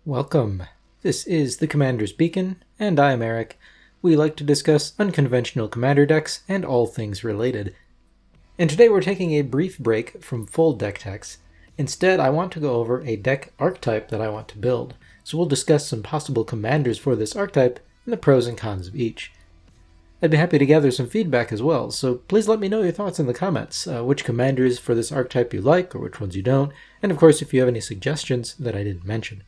Welcome. This is the Commander's Beacon, and I am Eric. We like to discuss unconventional commander decks and all things related. And today we're taking a brief break from full deck techs. Instead, I want to go over a deck archetype that I want to build, so we'll discuss some possible commanders for this archetype and the pros and cons of each. I'd be happy to gather some feedback as well, so please let me know your thoughts in the comments, which commanders for this archetype you like or which ones you don't, and of course if you have any suggestions that I didn't mention.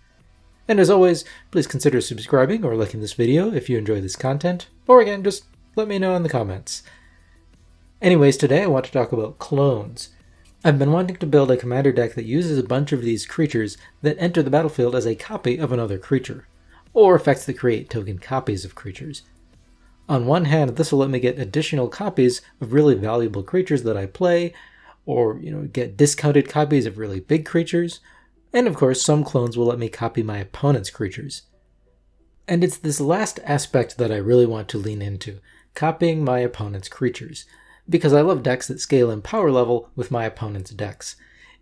And as always, please consider subscribing or liking this video if you enjoy this content, or again, just let me know in the comments. Anyways, today I want to talk about clones. I've been wanting to build a commander deck that uses a bunch of these creatures that enter the battlefield as a copy of another creature, or effects that create token copies of creatures. On one hand, this will let me get additional copies of really valuable creatures that I play, or get discounted copies of really big creatures, and of course some clones will let me copy my opponent's creatures. And it's this last aspect that I really want to lean into, copying my opponent's creatures, because I love decks that scale in power level with my opponent's decks.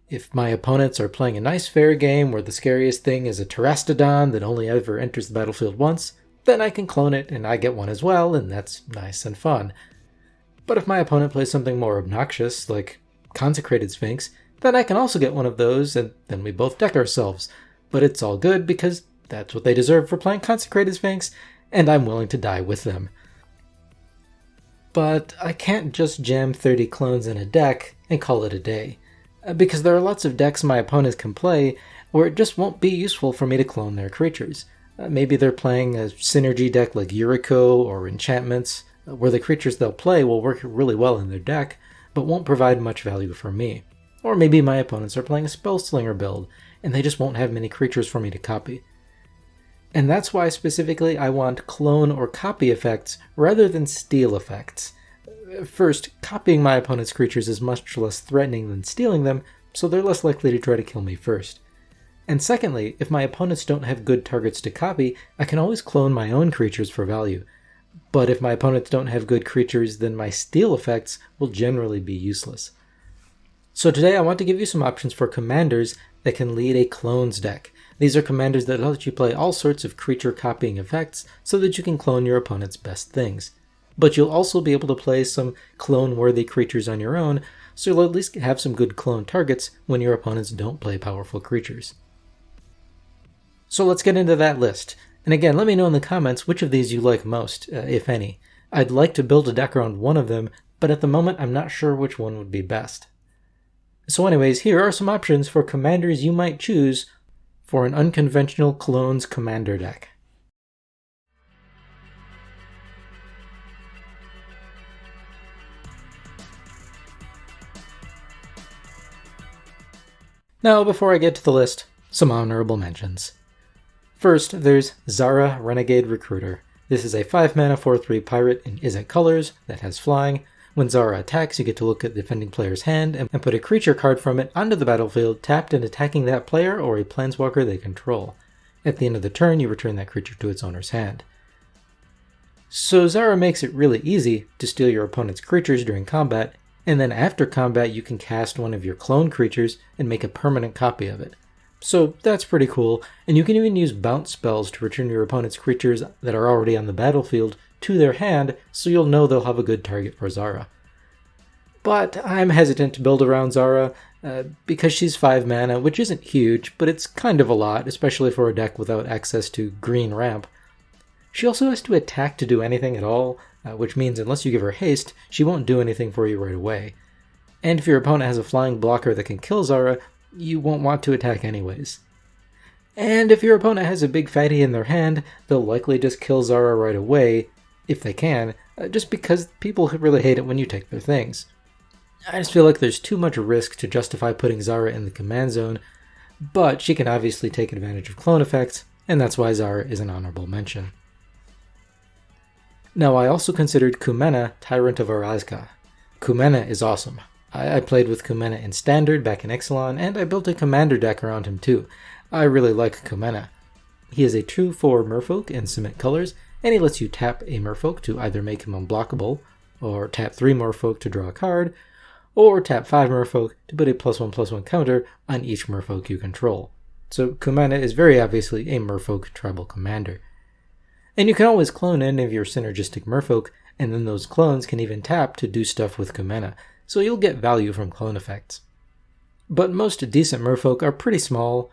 If my opponents are playing a nice fair game where the scariest thing is a Tyrannidem that only ever enters the battlefield once, then I can clone it and I get one as well, and that's nice and fun. But if my opponent plays something more obnoxious, like Consecrated Sphinx, then I can also get one of those, and then we both deck ourselves. But it's all good because that's what they deserve for playing Consecrated Sphinx, and I'm willing to die with them. But I can't just jam 30 clones in a deck and call it a day, because there are lots of decks my opponents can play where it just won't be useful for me to clone their creatures. Maybe they're playing a synergy deck like Yuriko or Enchantments, where the creatures they'll play will work really well in their deck, but won't provide much value for me. Or maybe my opponents are playing a Spellslinger build, and they just won't have many creatures for me to copy. And that's why specifically I want clone or copy effects rather than steal effects. First, copying my opponent's creatures is much less threatening than stealing them, so they're less likely to try to kill me first. And secondly, if my opponents don't have good targets to copy, I can always clone my own creatures for value. But if my opponents don't have good creatures, then my steal effects will generally be useless. So today I want to give you some options for commanders that can lead a clones deck. These are commanders that let you play all sorts of creature copying effects so that you can clone your opponent's best things. But you'll also be able to play some clone-worthy creatures on your own, so you'll at least have some good clone targets when your opponents don't play powerful creatures. So let's get into that list. And again, let me know in the comments which of these you like most, if any. I'd like to build a deck around one of them, but at the moment I'm not sure which one would be best. So anyways, here are some options for commanders you might choose for an unconventional clones commander deck. Now, before I get to the list, some honorable mentions. First, there's Zara Renegade Recruiter. This is a 5-mana 4/3 pirate in Izzet colors that has flying. When Zara attacks, you get to look at the defending player's hand and put a creature card from it onto the battlefield, tapped and attacking that player or a planeswalker they control. At the end of the turn, you return that creature to its owner's hand. So Zara makes it really easy to steal your opponent's creatures during combat, and then after combat you can cast one of your clone creatures and make a permanent copy of it. So that's pretty cool, and you can even use bounce spells to return your opponent's creatures that are already on the battlefield to their hand, so you'll know they'll have a good target for Zara. But I'm hesitant to build around Zara, because she's 5 mana, which isn't huge, but it's kind of a lot, especially for a deck without access to green ramp. She also has to attack to do anything at all, which means unless you give her haste, she won't do anything for you right away. And if your opponent has a flying blocker that can kill Zara, you won't want to attack anyways. And if your opponent has a big fatty in their hand, they'll likely just kill Zara right away, if they can, just because people really hate it when you take their things. I just feel like there's too much risk to justify putting Zara in the command zone, but she can obviously take advantage of clone effects, and that's why Zara is an honorable mention. Now, I also considered Kumena, Tyrant of Orazca. Kumena is awesome. I played with Kumena in Standard back in Ixalan, and I built a commander deck around him too. I really like Kumena. He is a 2/4 merfolk in cement colors, and he lets you tap a merfolk to either make him unblockable, or tap 3 merfolk to draw a card, or tap 5 merfolk to put a +1/+1 counter on each merfolk you control. so Kumena is very obviously a merfolk tribal commander. And you can always clone any of your synergistic merfolk, and then those clones can even tap to do stuff with Kumena, so you'll get value from clone effects. But most decent merfolk are pretty small,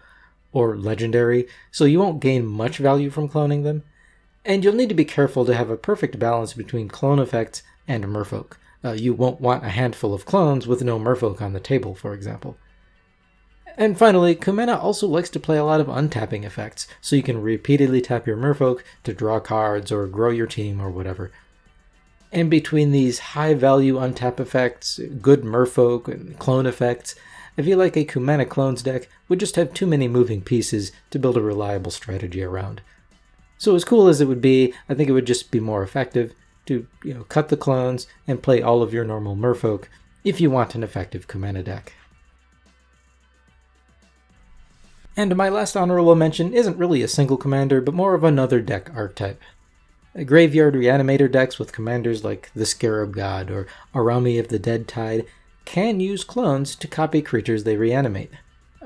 or legendary, so you won't gain much value from cloning them, and you'll need to be careful to have a perfect balance between clone effects and merfolk. You won't want a handful of clones with no merfolk on the table, for example. And finally, Kumena also likes to play a lot of untapping effects, so you can repeatedly tap your merfolk to draw cards or grow your team or whatever. And between these high-value untap effects, good merfolk, and clone effects, I feel like a Kumena clones deck would just have too many moving pieces to build a reliable strategy around. So as cool as it would be, I think it would just be more effective to cut the clones and play all of your normal merfolk if you want an effective Kumena deck. And my last honorable mention isn't really a single commander, but more of another deck archetype. Graveyard Reanimator decks with commanders like the Scarab God or Arami of the Dead Tide can use clones to copy creatures they reanimate.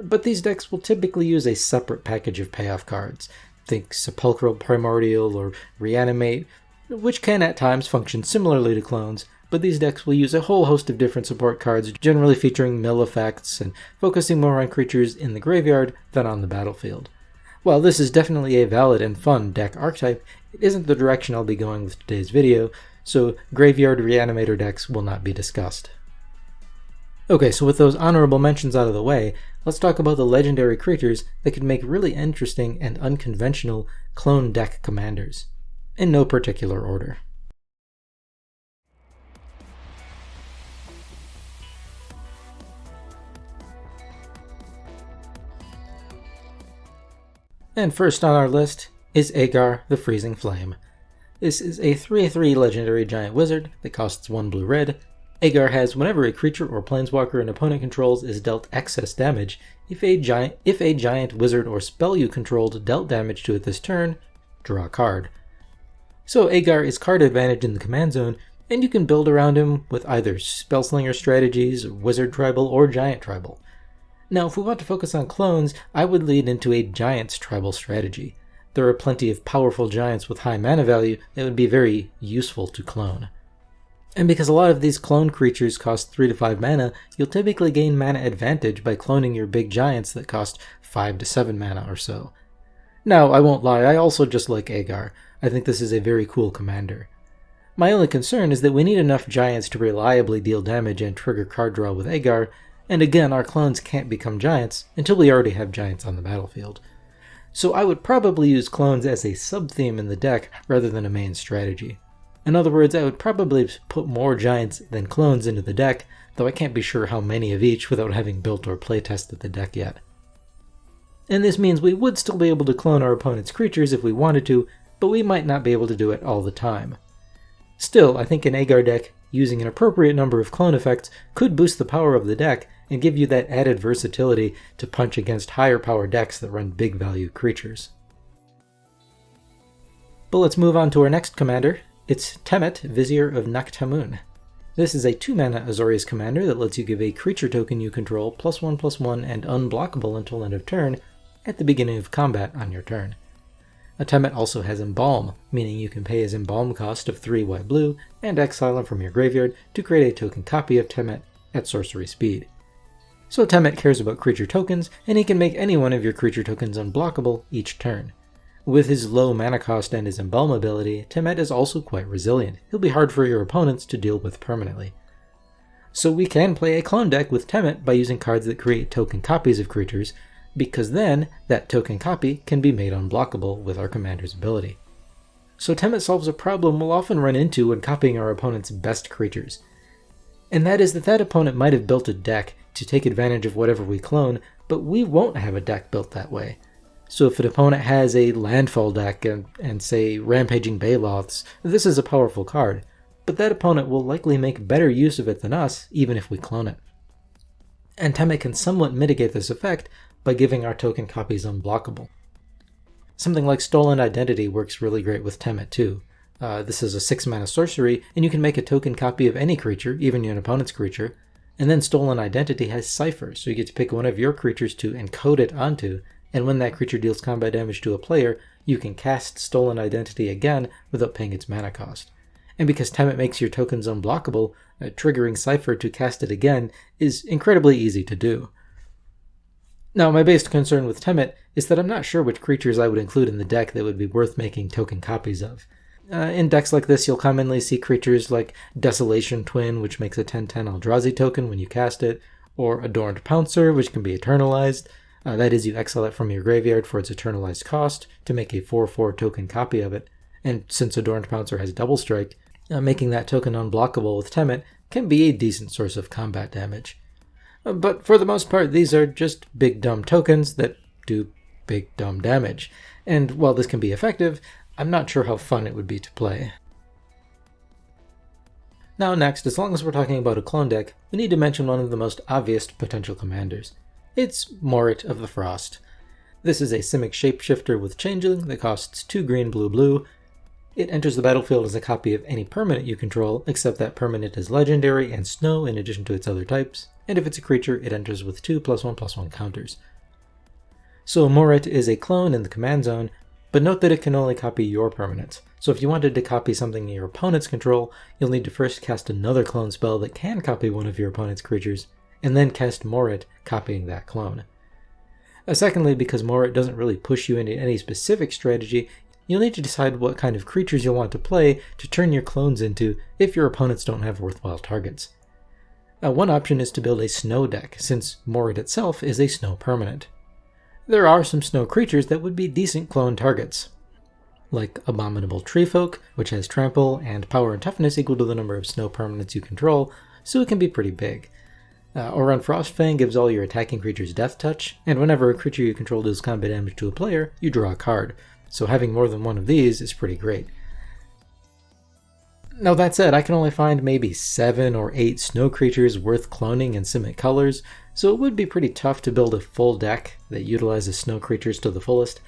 But these decks will typically use a separate package of payoff cards. Think Sepulchral Primordial or Reanimate, which can at times function similarly to clones, but these decks will use a whole host of different support cards, generally featuring mill effects and focusing more on creatures in the graveyard than on the battlefield. While this is definitely a valid and fun deck archetype, it isn't the direction I'll be going with today's video, so Graveyard Reanimator decks will not be discussed. Okay, so with those honorable mentions out of the way, let's talk about the legendary creatures that could make really interesting and unconventional clone deck commanders, in no particular order. And first on our list is Agar the Freezing Flame. This is a 3/3 legendary giant wizard that costs 1 blue-red. Agar has whenever a creature or planeswalker an opponent controls is dealt excess damage, if a giant wizard or spell you controlled dealt damage to it this turn, draw a card. So Agar is card advantage in the command zone, and you can build around him with either spellslinger strategies, wizard tribal, or giant tribal. Now, if we want to focus on clones, I would lean into a giants tribal strategy. There are plenty of powerful giants with high mana value that would be very useful to clone. And because a lot of these clone creatures cost 3 to 5 mana, you'll typically gain mana advantage by cloning your big giants that cost 5 to 7 mana or so. Now, I won't lie, I also just like Agar. I think this is a very cool commander. My only concern is that we need enough giants to reliably deal damage and trigger card draw with Agar, and again, our clones can't become giants until we already have giants on the battlefield. So I would probably use clones as a sub-theme in the deck rather than a main strategy. In other words, I would probably put more giants than clones into the deck, though I can't be sure how many of each without having built or playtested the deck yet. And this means we would still be able to clone our opponent's creatures if we wanted to, but we might not be able to do it all the time. Still, I think an Agar deck, using an appropriate number of clone effects, could boost the power of the deck and give you that added versatility to punch against higher power decks that run big value creatures. But let's move on to our next commander. It's Temet, Vizier of Naktamun. This is a 2-mana Azorius commander that lets you give a creature token you control +1/+1 and unblockable until end of turn at the beginning of combat on your turn. A Temet also has Embalm, meaning you can pay his Embalm cost of 3 white-blue and exile him from your graveyard to create a token copy of Temet at sorcery speed. So Temet cares about creature tokens, and he can make any one of your creature tokens unblockable each turn. With his low mana cost and his Embalm ability, Temet is also quite resilient. He'll be hard for your opponents to deal with permanently. So we can play a clone deck with Temet by using cards that create token copies of creatures, because then that token copy can be made unblockable with our commander's ability. So Temet solves a problem we'll often run into when copying our opponent's best creatures. And that is that opponent might have built a deck to take advantage of whatever we clone, but we won't have a deck built that way. So if an opponent has a landfall deck and say Rampaging Baloths, this is a powerful card, but that opponent will likely make better use of it than us, even if we clone it. And Temet can somewhat mitigate this effect by giving our token copies unblockable. Something like Stolen Identity works really great with Temet too. This is a 6-mana sorcery, and you can make a token copy of any creature, even your opponent's creature, and then Stolen Identity has Cipher, so you get to pick one of your creatures to encode it onto, and when that creature deals combat damage to a player, you can cast Stolen Identity again without paying its mana cost. And because Temet makes your tokens unblockable, triggering Cypher to cast it again is incredibly easy to do. Now, my biggest concern with Temet is that I'm not sure which creatures I would include in the deck that would be worth making token copies of. In decks like this, you'll commonly see creatures like Desolation Twin, which makes a 10/10 Eldrazi token when you cast it, or Adorned Pouncer, which can be eternalized. That is, you exile it from your graveyard for its eternalized cost to make a 4/4 token copy of it. And since Adorned Pouncer has double strike, making that token unblockable with Temet can be a decent source of combat damage. But for the most part, these are just big dumb tokens that do big dumb damage. And while this can be effective, I'm not sure how fun it would be to play. Now next, as long as we're talking about a clone deck, we need to mention one of the most obvious potential commanders. It's Morit of the Frost. This is a Simic shapeshifter with Changeling that costs 2 green, blue, blue. It enters the battlefield as a copy of any permanent you control, except that permanent is legendary and snow in addition to its other types, and if it's a creature, it enters with 2 +1/+1 counters. So Morit is a clone in the command zone, but note that it can only copy your permanents. So if you wanted to copy something in your opponent's control, you'll need to first cast another clone spell that can copy one of your opponent's creatures, and then cast Morit copying that clone. Secondly, because Morit doesn't really push you into any specific strategy, you'll need to decide what kind of creatures you'll want to play to turn your clones into if your opponents don't have worthwhile targets. One option is to build a snow deck, since Morit itself is a snow permanent. There are some snow creatures that would be decent clone targets, like Abominable Treefolk, which has trample and power and toughness equal to the number of snow permanents you control, so it can be pretty big. Oran Frostfang gives all your attacking creatures Death Touch, and whenever a creature you control deals combat damage to a player, you draw a card, so having more than one of these is pretty great. Now that said, I can only find maybe 7 or 8 snow creatures worth cloning in Simic colors, so it would be pretty tough to build a full deck that utilizes snow creatures to the fullest.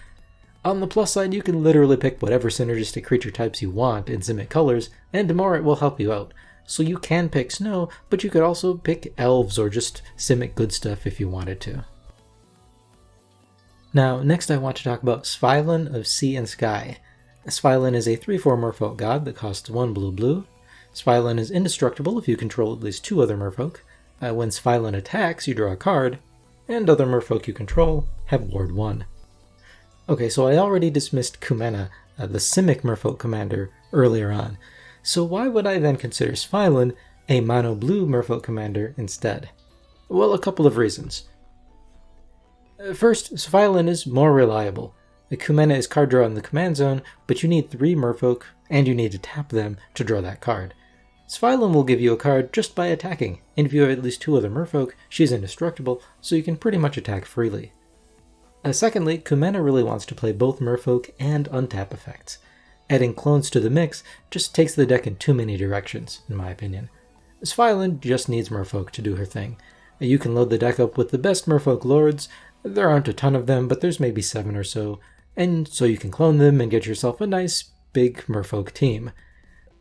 On the plus side, you can literally pick whatever synergistic creature types you want in Simic colors, and Morit will help you out. So you can pick snow, but you could also pick elves or just Simic good stuff if you wanted to. Now, next I want to talk about Svilin of Sea and Sky. Svilin is a 3/4 merfolk god that costs 1 blue blue. Svilin is indestructible if you control at least 2 other merfolk. When Svilin attacks, you draw a card, and other merfolk you control have Ward 1. Okay, so I already dismissed Kumena, the Simic merfolk commander, earlier on. So why would I then consider Svilin a mono blue merfolk commander instead? Well, a couple of reasons. First, Svilin is more reliable. The Kumena is card draw in the command zone, but you need 3 merfolk, and you need to tap them to draw that card. Svilin will give you a card just by attacking, and if you have at least 2 other merfolk, she's indestructible, so you can pretty much attack freely. Secondly, Kumena really wants to play both merfolk and untap effects. Adding clones to the mix just takes the deck in too many directions, in my opinion. Svilin just needs merfolk to do her thing. You can load the deck up with the best merfolk lords. There aren't a ton of them, but there's maybe 7 or so, and so you can clone them and get yourself a nice, big merfolk team.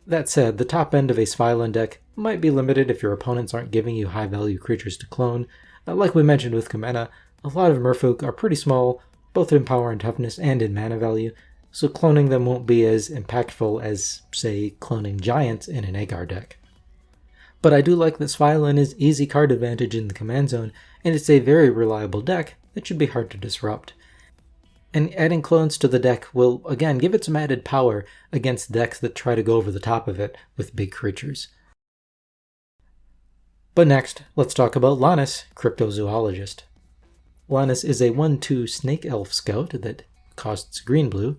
That said, the top end of a Svilin deck might be limited if your opponents aren't giving you high-value creatures to clone. Like we mentioned with Kumena, a lot of merfolk are pretty small, both in power and toughness and in mana value, so cloning them won't be as impactful as, say, cloning giants in an Agar deck. But I do like that Svilin is easy card advantage in the command zone, and it's a very reliable deck that should be hard to disrupt. And adding clones to the deck will, again, give it some added power against decks that try to go over the top of it with big creatures. But next, let's talk about Lannis, Cryptozoologist. Lannis is a 1/2 Snake Elf Scout that costs green-blue.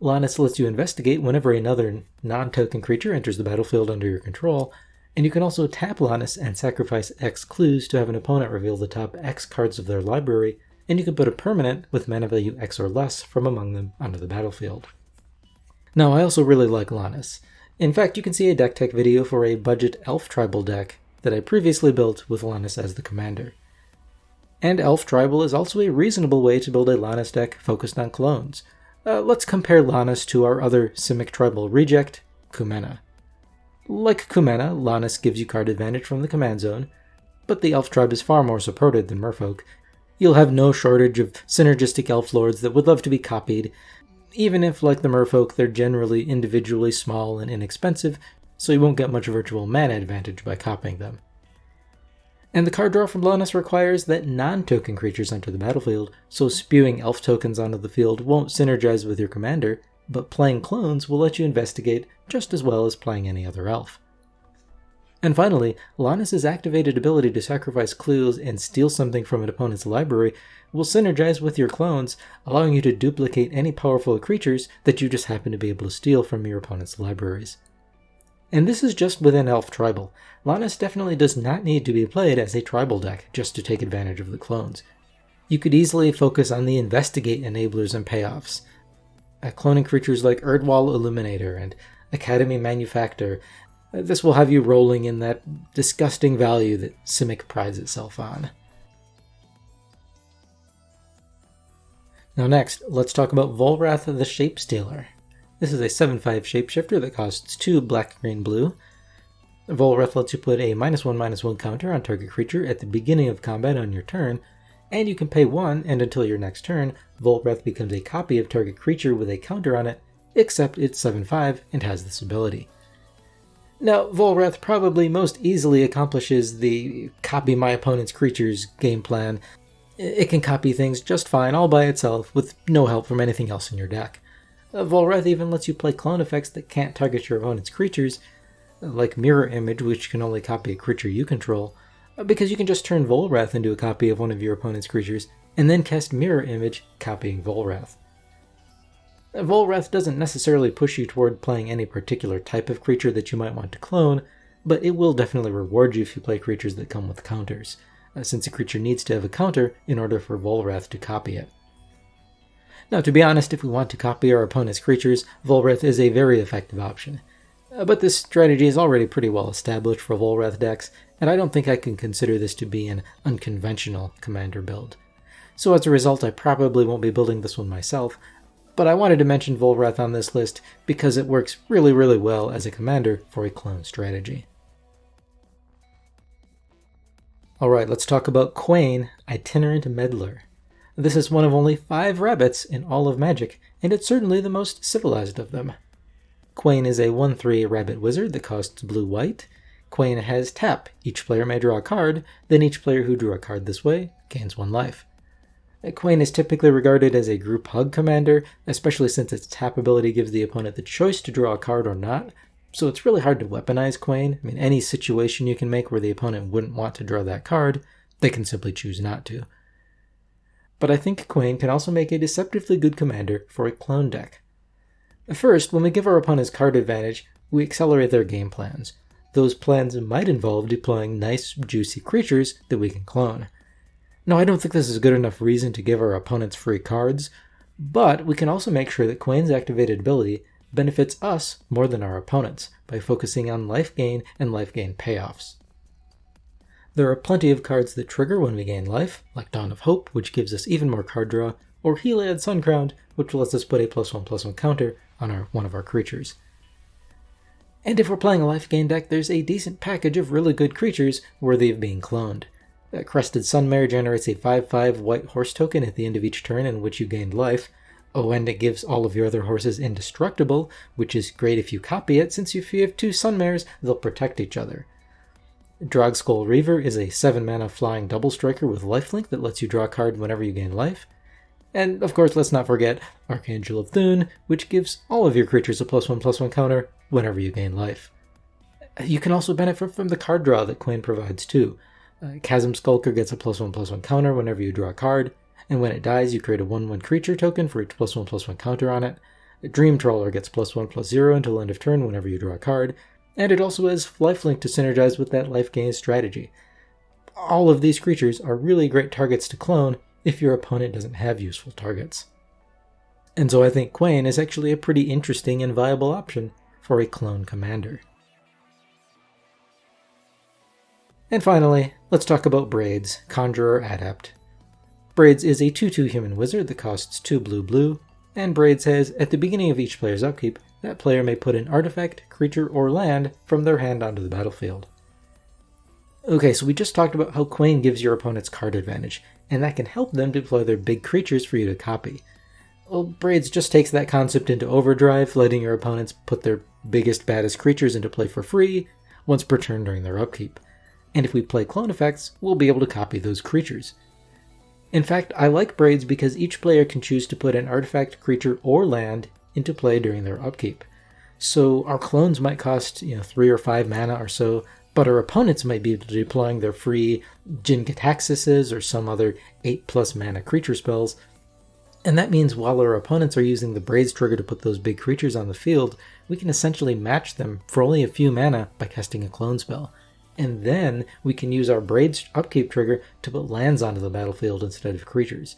Lannis lets you investigate whenever another non-token creature enters the battlefield under your control, and you can also tap Lannis and sacrifice X clues to have an opponent reveal the top X cards of their library, and you can put a permanent with mana value X or less from among them onto the battlefield. Now, I also really like Lannis. In fact, you can see a deck tech video for a budget Elf Tribal deck that I previously built with Lannis as the commander. And Elf Tribal is also a reasonable way to build a Lannis deck focused on clones. Let's compare Lannis to our other Simic Tribal reject, Kumena. Like Kumena, Lannis gives you card advantage from the command zone, but the Elf Tribe is far more supported than Merfolk, You'll have no shortage of synergistic elf lords that would love to be copied, even if, like the merfolk, they're generally individually small and inexpensive, so you won't get much virtual mana advantage by copying them. And the card draw from Lannis requires that non-token creatures enter the battlefield, so spewing elf tokens onto the field won't synergize with your commander, but playing clones will let you investigate just as well as playing any other elf. And finally, Lannis' activated ability to sacrifice clues and steal something from an opponent's library will synergize with your clones, allowing you to duplicate any powerful creatures that you just happen to be able to steal from your opponent's libraries. And this is just within Elf Tribal. Lannis definitely does not need to be played as a tribal deck just to take advantage of the clones. You could easily focus on the investigate enablers and payoffs. Cloning creatures like Erdwall Illuminator and Academy Manufactor. This will have you rolling in that disgusting value that Simic prides itself on. Now next, let's talk about Volrath the Shapestealer. This is a 7/5 shapeshifter that costs 2 black, green, blue. Volrath lets you put a -1/-1 counter on target creature at the beginning of combat on your turn, and you can pay 1, and until your next turn, Volrath becomes a copy of target creature with a counter on it, except it's 7/5 and has this ability. Now, Volrath probably most easily accomplishes the copy my opponent's creatures game plan. It can copy things just fine all by itself with no help from anything else in your deck. Volrath even lets you play clone effects that can't target your opponent's creatures, like Mirror Image, which can only copy a creature you control, because you can just turn Volrath into a copy of one of your opponent's creatures, and then cast Mirror Image, copying Volrath. Volrath doesn't necessarily push you toward playing any particular type of creature that you might want to clone, but it will definitely reward you if you play creatures that come with counters, since a creature needs to have a counter in order for Volrath to copy it. Now, to be honest, if we want to copy our opponent's creatures, Volrath is a very effective option. But this strategy is already pretty well established for Volrath decks, and I don't think I can consider this to be an unconventional commander build. So as a result, I probably won't be building this one myself, but I wanted to mention Volrath on this list because it works really, really well as a commander for a clone strategy. Alright, let's talk about Quain, Itinerant Meddler. This is one of only 5 rabbits in all of Magic, and it's certainly the most civilized of them. Quain is a 1/3 rabbit wizard that costs blue-white. Quain has tap. Each player may draw a card, then each player who drew a card this way gains 1 life. Quain is typically regarded as a group hug commander, especially since its tap ability gives the opponent the choice to draw a card or not, so it's really hard to weaponize Quain. I mean, any situation you can make where the opponent wouldn't want to draw that card, they can simply choose not to. But I think Quain can also make a deceptively good commander for a clone deck. First, when we give our opponents card advantage, we accelerate their game plans. Those plans might involve deploying nice, juicy creatures that we can clone. Now, I don't think this is a good enough reason to give our opponents free cards, but we can also make sure that Quain's activated ability benefits us more than our opponents by focusing on life gain and life gain payoffs. There are plenty of cards that trigger when we gain life, like Dawn of Hope, which gives us even more card draw, or Heliad Suncrowned, which lets us put a +1/+1 counter on one of our creatures. And if we're playing a life gain deck, there's a decent package of really good creatures worthy of being cloned. Crested Sunmare generates a 5/5 white horse token at the end of each turn in which you gained life. Oh, and it gives all of your other horses indestructible, which is great if you copy it, since if you have 2 Sunmares, they'll protect each other. Drogskull Reaver is a 7-mana flying double striker with lifelink that lets you draw a card whenever you gain life. And of course, let's not forget Archangel of Thune, which gives all of your creatures a +1/+1 counter whenever you gain life. You can also benefit from the card draw that Quain provides too. Chasm Skulker gets a +1/+1 counter whenever you draw a card, and when it dies, you create a 1/1 creature token for each +1/+1 counter on it. Dream Trawler gets +1/+0 until end of turn whenever you draw a card, and it also has lifelink to synergize with that life gain strategy. All of these creatures are really great targets to clone if your opponent doesn't have useful targets. And so I think Quain is actually a pretty interesting and viable option for a clone commander. And finally, let's talk about Braids, Conjurer Adept. Braids is a 2/2 human wizard that costs 2 blue-blue, and Braids says, at the beginning of each player's upkeep, that player may put an artifact, creature, or land from their hand onto the battlefield. Okay, so we just talked about how Quain gives your opponents card advantage, and that can help them deploy their big creatures for you to copy. Well, Braids just takes that concept into overdrive, letting your opponents put their biggest, baddest creatures into play for free once per turn during their upkeep. And if we play clone effects, we'll be able to copy those creatures. In fact, I like Braids because each player can choose to put an artifact, creature, or land into play during their upkeep. So our clones might cost 3 or 5 mana or so, but our opponents might be deploying their free Jin-Gitaxises or some other 8+ mana creature spells. And that means while our opponents are using the Braids trigger to put those big creatures on the field, we can essentially match them for only a few mana by casting a clone spell. And then we can use our Braids upkeep trigger to put lands onto the battlefield instead of creatures.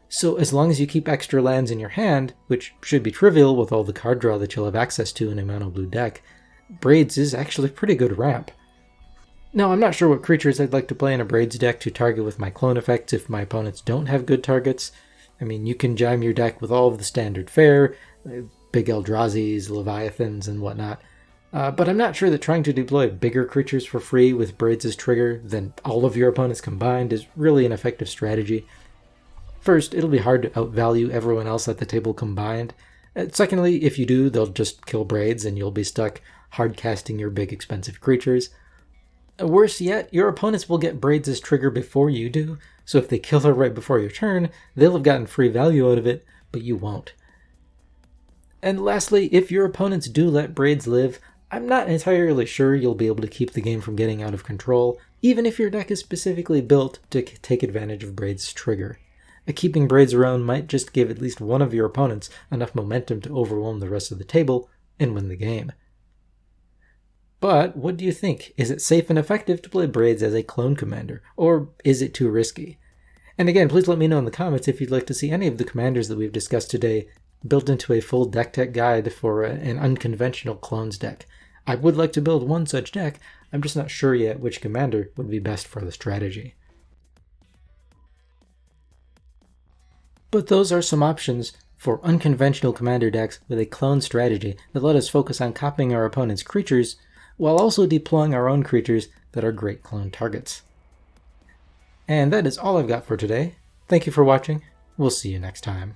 So as long as you keep extra lands in your hand, which should be trivial with all the card draw that you'll have access to in a mono blue deck, Braids is actually a pretty good ramp. Now, I'm not sure what creatures I'd like to play in a Braids deck to target with my clone effects if my opponents don't have good targets. I mean, you can jam your deck with all of the standard fare, big Eldrazi's, Leviathans, and whatnot. But I'm not sure that trying to deploy bigger creatures for free with Braids' trigger than all of your opponents combined is really an effective strategy. First, it'll be hard to outvalue everyone else at the table combined. Secondly, if you do, they'll just kill Braids and you'll be stuck hard casting your big expensive creatures. Worse yet, your opponents will get Braids' trigger before you do, so if they kill her right before your turn, they'll have gotten free value out of it, but you won't. And lastly, if your opponents do let Braids live, I'm not entirely sure you'll be able to keep the game from getting out of control, even if your deck is specifically built to take advantage of Braids' trigger. Keeping Braids around might just give at least one of your opponents enough momentum to overwhelm the rest of the table and win the game. But what do you think? Is it safe and effective to play Braids as a clone commander, or is it too risky? And again, please let me know in the comments if you'd like to see any of the commanders that we've discussed today built into a full deck tech guide for an unconventional clones deck. I would like to build one such deck, I'm just not sure yet which commander would be best for the strategy. But those are some options for unconventional commander decks with a clone strategy that let us focus on copying our opponent's creatures while also deploying our own creatures that are great clone targets. And that is all I've got for today. Thank you for watching. We'll see you next time.